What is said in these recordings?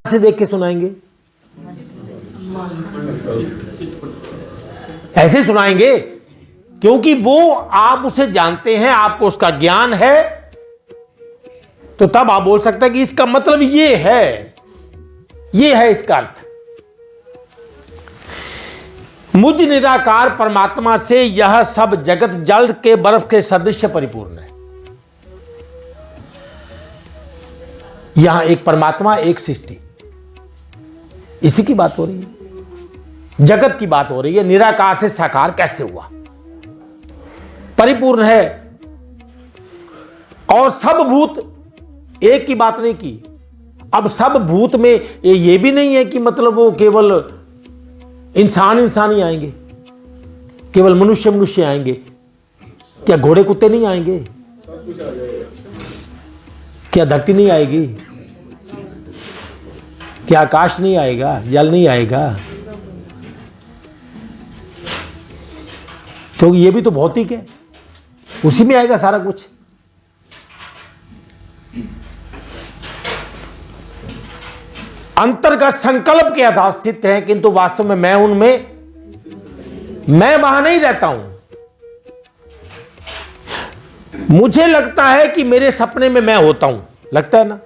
से देख के सुनाएंगे? ऐसे सुनाएंगे, क्योंकि वो आप उसे जानते हैं, आपको उसका ज्ञान है, तो तब आप बोल सकते हैं कि इसका मतलब ये है इसका अर्थ। मुझ निराकार परमात्मा से यह सब जगत जल के बर्फ के सदृश परिपूर्ण है। यहां एक परमात्मा, एक सृष्टि, इसी की बात हो रही है, जगत की बात हो रही है। निराकार से साकार कैसे हुआ? परिपूर्ण है। और सब भूत, एक की बात नहीं की। अब सब भूत में ये भी नहीं है कि मतलब वो केवल इंसान ही आएंगे, केवल मनुष्य आएंगे। क्या घोड़े कुत्ते नहीं आएंगे? क्या धरती नहीं आएगी? क्या आकाश नहीं आएगा? जल नहीं आएगा? क्योंकि ये भी तो भौतिक है, उसी में आएगा सारा कुछ। अंतर्गत संकल्प के आधार स्थित है, किंतु वास्तव में मैं वहां नहीं रहता हूं। मुझे लगता है कि मेरे सपने में मैं होता हूं, लगता है ना?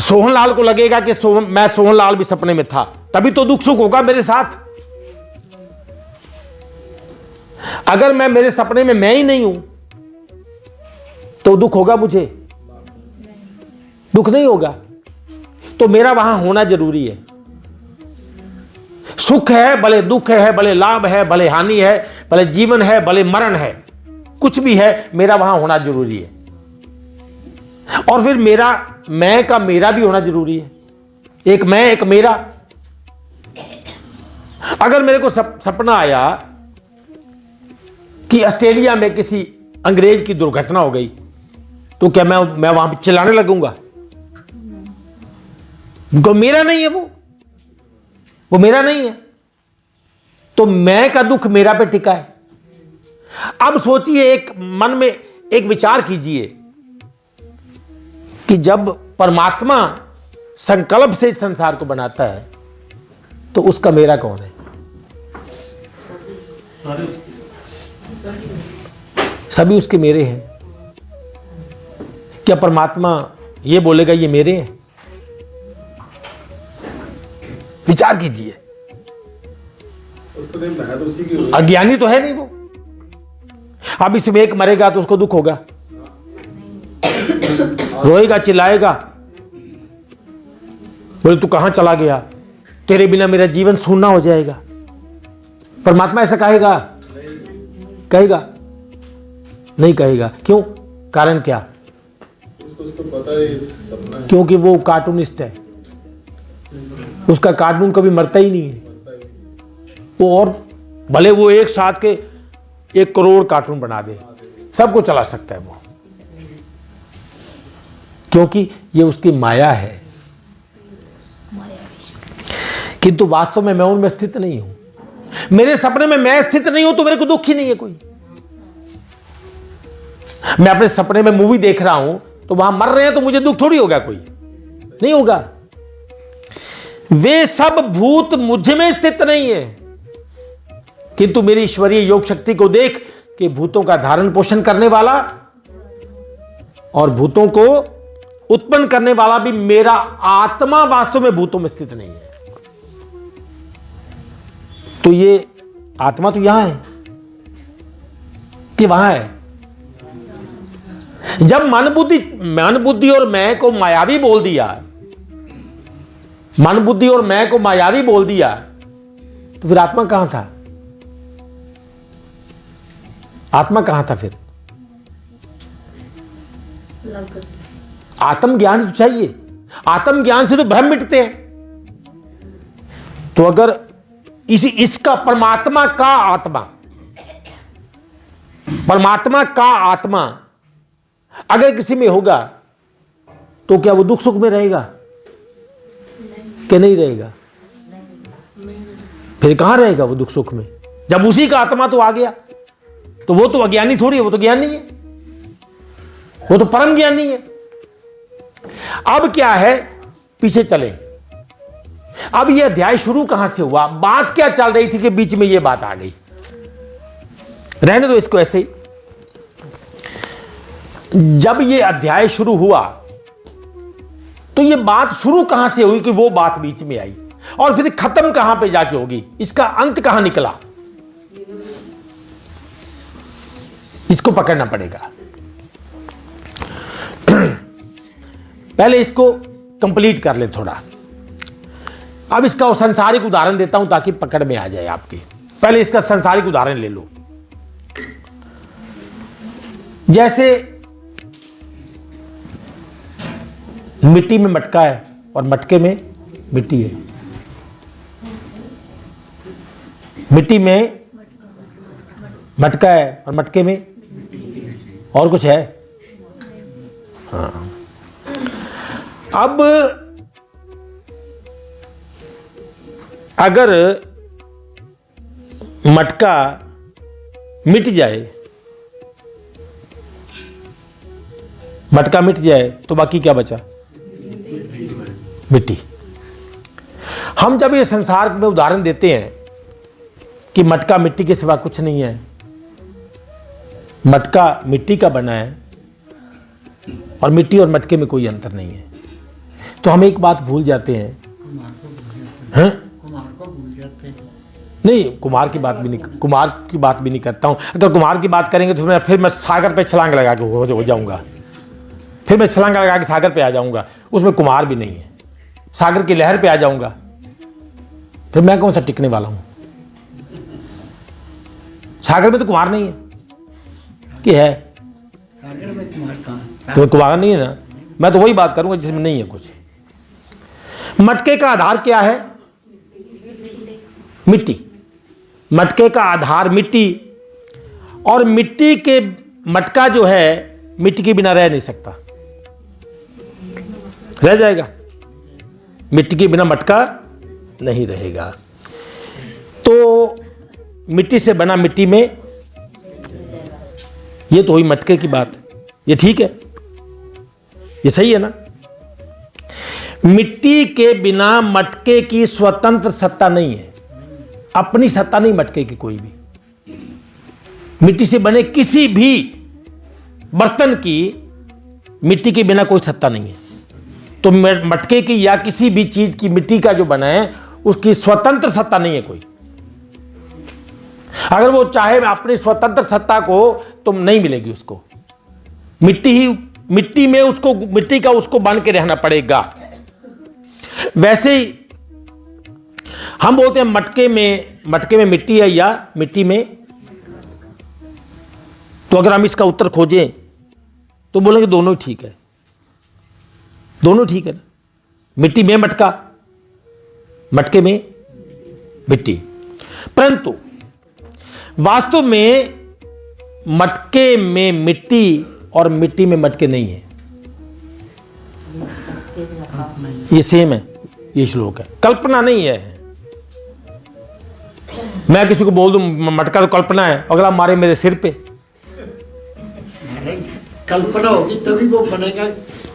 सोहनलाल को लगेगा कि मैं सोहनलाल भी सपने में था, तभी तो दुख सुख होगा मेरे साथ। अगर मैं मेरे सपने में मैं ही नहीं हूं तो दुख होगा मुझे? दुख नहीं होगा। तो मेरा वहां होना जरूरी है। सुख है, भले दुख है, भले लाभ है, भले हानि है, भले जीवन है, भले मरण है, कुछ भी है, मेरा वहां होना जरूरी है। और फिर मैं का मेरा भी होना जरूरी है। एक मैं, एक मेरा। अगर मेरे को सपना आया कि ऑस्ट्रेलिया में किसी अंग्रेज की दुर्घटना हो गई, तो क्या मैं वहां पे चिल्लाने लगूंगा? तो मेरा नहीं है, वो मेरा नहीं है। तो मैं का दुख मेरा पे टिका है। अब सोचिए, एक मन में एक विचार कीजिए कि जब परमात्मा संकल्प से इस संसार को बनाता है तो उसका मेरा कौन है? सभी उसके मेरे हैं। क्या परमात्मा ये बोलेगा ये मेरे हैं? विचार कीजिए। अज्ञानी तो है नहीं वो। अब इसमें एक मरेगा तो उसको दुख होगा, रोएगा, चिल्लाएगा, बोले तू कहां चला गया, तेरे बिना मेरा जीवन सूना हो जाएगा। परमात्मा ऐसा कहेगा? कहेगा? नहीं कहेगा। क्यों? कारण क्या? उसको पता है सपना है। क्योंकि वो कार्टूनिस्ट है। उसका कार्टून कभी मरता ही नहीं है वो। और भले वो एक साथ के 1 करोड़ कार्टून बना दे, सबको चला सकता है वो, क्योंकि ये उसकी माया है। किंतु वास्तव में मैं उनमें स्थित नहीं हूं। मेरे सपने में मैं स्थित नहीं हूं तो मेरे को दुख ही नहीं है कोई। मैं अपने सपने में मूवी देख रहा हूं तो वहां मर रहे हैं तो मुझे दुख थोड़ी होगा, कोई नहीं होगा। वे सब भूत मुझ में स्थित नहीं है, किंतु मेरी ईश्वरीय योग शक्ति को देख के भूतों का धारण पोषण करने वाला और भूतों को उत्पन्न करने वाला भी मेरा आत्मा वास्तव में भूतों में स्थित नहीं है। तो ये आत्मा तो यहां है कि वहां है? जब मन बुद्धि और मैं को मायावी बोल दिया, मन बुद्धि और मैं को मायावी बोल दिया, तो फिर आत्मा कहां था? आत्मा कहां था फिर? आत्म ज्ञान तो चाहिए। आत्म ज्ञान से तो भ्रम मिटते हैं। तो अगर इसका परमात्मा का आत्मा अगर किसी में होगा तो क्या वो दुख सुख में रहेगा कि नहीं रहेगा? फिर कहां रहेगा वो दुख सुख में? जब उसी का आत्मा तो आ गया, तो वो तो अज्ञानी थोड़ी है, वो तो ज्ञानी है, वो तो परम ज्ञानी है। अब क्या है, पीछे चले। अब यह अध्याय शुरू कहां से हुआ, बात क्या चल रही थी कि बीच में यह बात आ गई। रहने दो इसको ऐसे ही। जब यह अध्याय शुरू हुआ तो यह बात शुरू कहां से हुई कि वो बात बीच में आई, और फिर खत्म कहां पे जाके होगी, इसका अंत कहां निकला, इसको पकड़ना पड़ेगा। पहले इसको कंप्लीट कर ले थोड़ा। अब इसका सांसारिक उदाहरण देता हूं ताकि पकड़ में आ जाए आपकी। पहले इसका सांसारिक उदाहरण ले लो। जैसे मिट्टी में मटका है और मटके में मिट्टी है। मिट्टी में मटका है और मटके में और कुछ है। हाँ, अब अगर मटका मिट जाए, मटका मिट जाए तो बाकी क्या बचा, मिट्टी। हम जब ये संसार में उदाहरण देते हैं कि मटका मिट्टी के सिवा कुछ नहीं है, मटका मिट्टी का बना है और मिट्टी और मटके में कोई अंतर नहीं है, तो हम एक बात भूल जाते हैं। कुमार को भूल जाते हैं। नहीं, कुमार की बात भी नहीं करता हूं। अगर कुमार की बात करेंगे तो फिर मैं सागर पे छलांग लगा के हो जाऊंगा, फिर मैं छलांग लगा के सागर पे आ जाऊंगा, उसमें कुमार भी नहीं है। सागर की लहर पे आ जाऊंगा, फिर मैं कौन सा टिकने वाला हूं। सागर में तो कुमार नहीं है कि है, सागर में कुमार कहाँ, तो कुमार नहीं है ना। मैं तो वही बात करूंगा जिसमें नहीं है कुछ। मटके का आधार क्या है, मिट्टी। मटके का आधार मिट्टी, और मिट्टी के मटका जो है मिट्टी के बिना रह नहीं सकता, रह जाएगा। मिट्टी के बिना मटका नहीं रहेगा। तो मिट्टी से बना मिट्टी में, ये तो हुई मटके की बात। ये ठीक है, ये सही है ना। मिट्टी के बिना मटके की स्वतंत्र सत्ता नहीं है, अपनी सत्ता नहीं मटके की कोई भी। मिट्टी से बने किसी भी बर्तन की मिट्टी के बिना कोई सत्ता नहीं है। तो मटके की या किसी भी चीज की मिट्टी का जो बना है उसकी स्वतंत्र सत्ता नहीं है कोई। अगर वो चाहे अपनी स्वतंत्र सत्ता को तो नहीं मिलेगी उसको। मिट्टी में उसको, मिट्टी का उसको बन के रहना पड़ेगा। वैसे ही हम बोलते हैं मटके में मिट्टी है या मिट्टी में, तो अगर हम इसका उत्तर खोजें तो बोलेंगे दोनों ठीक है, दोनों ठीक है ना। मिट्टी में मटका, मटके में मिट्टी। परंतु वास्तव में मटके में मिट्टी और मिट्टी में मटके नहीं है, ये सेम है। ये श्लोक है, कल्पना नहीं है। मैं किसी को बोल दूं मटका तो कल्पना है, अगला मारे मेरे सिर पे। कल्पना होगी तभी वो बनेगा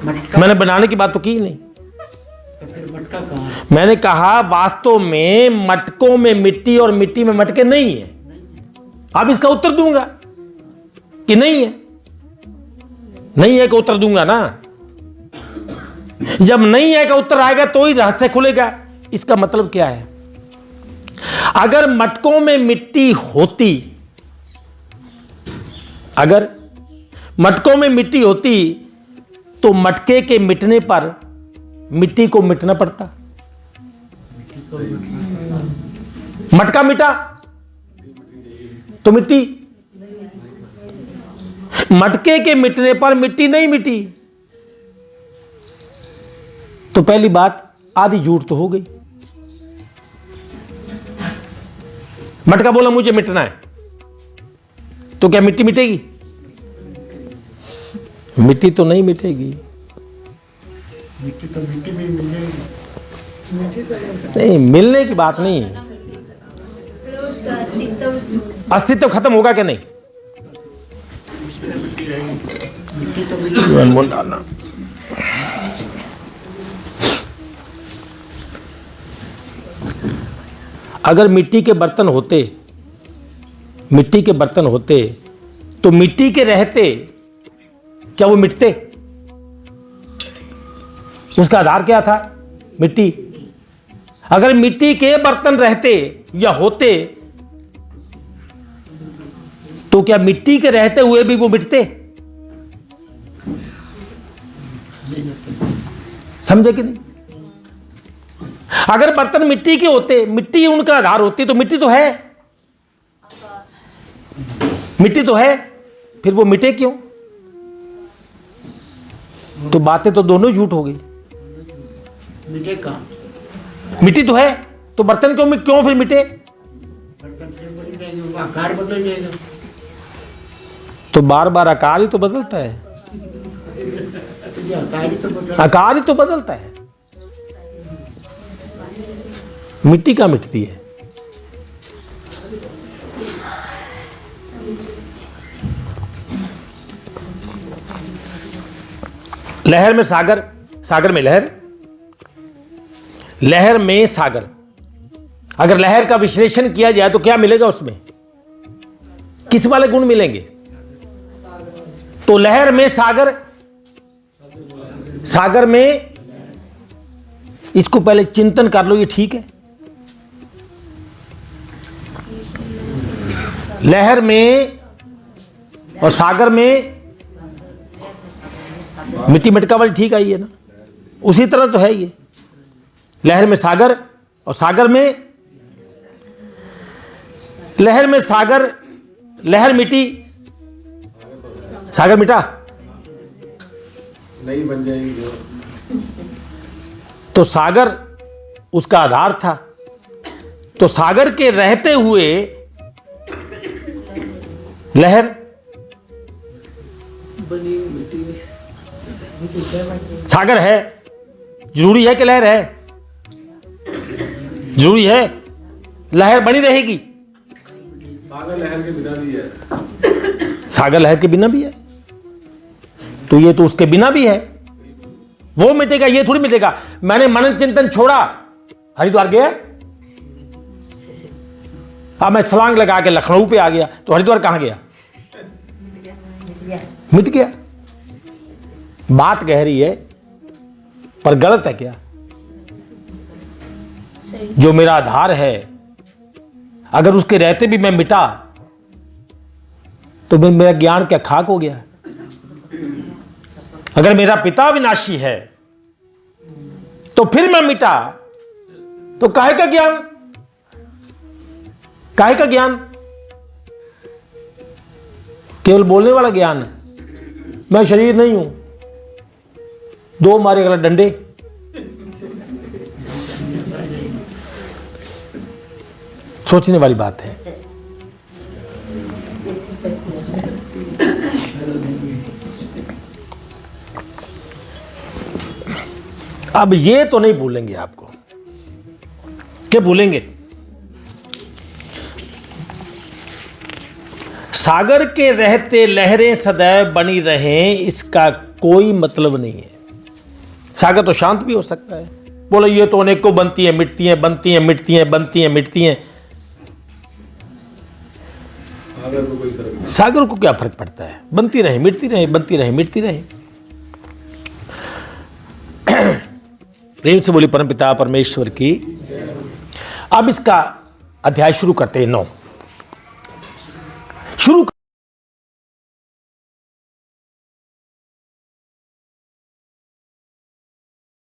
मटका। मैंने बनाने की बात तो की नहीं। तो फिर मटका कहाँ है? मैंने कहा वास्तव में मटकों में मिट्टी और मिट्टी में मटके नहीं है। अब इसका उत्तर दूंगा कि नहीं है, नहीं है का उत्तर दूंगा ना। जब नहीं है का उत्तर आएगा तो ही रहस्य खुलेगा। इसका मतलब क्या है, अगर मटकों में मिट्टी होती, अगर मटकों में मिट्टी होती तो मटके के मिटने पर मिट्टी को मिटना पड़ता। मटका मिटा तो मिट्टी, मटके के मिटने पर मिट्टी नहीं मिटी। तो पहली बात आधी झूठ तो हो गई। मटका बोला मुझे मिटना है, तो क्या मिट्टी मिटेगी? मिट्टी तो नहीं मिटेगी। मिट्टी तो मिट्टी में मिलेगी। नहीं, मिलने की बात नहीं, अस्तित्व खत्म होगा क्या? नहीं, मिट्टी तो मिट्टी डालना अगर मिट्टी के बर्तन होते तो मिट्टी के रहते क्या वो मिटते? उसका आधार क्या था? मिट्टी। अगर मिट्टी के बर्तन रहते या होते तो क्या मिट्टी के रहते हुए भी वो मिटते? समझे कि नहीं? अगर बर्तन मिट्टी के होते, मिट्टी उनका आधार होती, तो मिट्टी तो है, फिर वो मिटे क्यों? तो बातें तो दोनों झूठ हो गई। मिटे कहाँ? मिट्टी तो है तो बर्तन क्यों फिर मिटे? बर्तन फिर बन जाएगी, उसका आकार बदल जाएगा। तो बार बार आकार ही तो बदलता है। ये आकार ही तो बदल। आकार ही तो बदलता है। मिट्टी का मिटती है। लहर में सागर, सागर में लहर, लहर में सागर। अगर लहर का विश्लेषण किया जाए तो क्या मिलेगा उसमें? किस वाले गुण मिलेंगे? तो लहर में सागर, सागर में, इसको पहले चिंतन कर लो, ये ठीक है। लहर में और सागर में मिट्टी मटका वाली ठीक आई है ना? उसी तरह तो है ये। लहर में सागर और सागर में, लहर में सागर, लहर मिटी, सागर मिटा नहीं बन जाएगी। तो सागर उसका आधार था। तो सागर के रहते हुए लहर बनी मिट्टी। सागर है, जरूरी है कि लहर है? जरूरी है। लहर बनी रहेगी। सागर लहर के बिना भी है। सागर लहर के बिना भी है, तो ये तो उसके बिना भी है। वो मिटेगा, ये थोड़ी मिटेगा। मैंने मनन चिंतन छोड़ा, हरिद्वार गया, अब मैं छलांग लगा के लखनऊ पे आ गया, तो हरिद्वार कहां गया? मिट गया। बात गहरी है पर गलत है क्या? जो मेरा आधार है, अगर उसके रहते भी मैं मिटा तो मेरा ज्ञान क्या खाक हो गया? अगर मेरा पिता विनाशी है तो फिर मैं मिटा तो काहे का ज्ञान? काहे का ज्ञान? केवल बोलने वाला ज्ञान है। मैं शरीर नहीं हूं, दो मारे गलत डंडे। सोचने वाली बात है। अब ये तो नहीं भूलेंगे आपको, क्या भूलेंगे? सागर के रहते लहरें सदैव बनी रहें, इसका कोई मतलब नहीं है। सागर तो शांत भी हो सकता है। बोलो ये तो अनेकों बनती है मिटती हैं, बनती हैं मिटती हैं, बनती हैं मिटती हैं। सागर को क्या फर्क पड़ता है? बनती रहे मिटती रहे, बनती रहे मिटती रहे। प्रेम से बोली परमपिता परमेश्वर की। अब इसका अध्याय शुरू करते हैं 9 शुरू।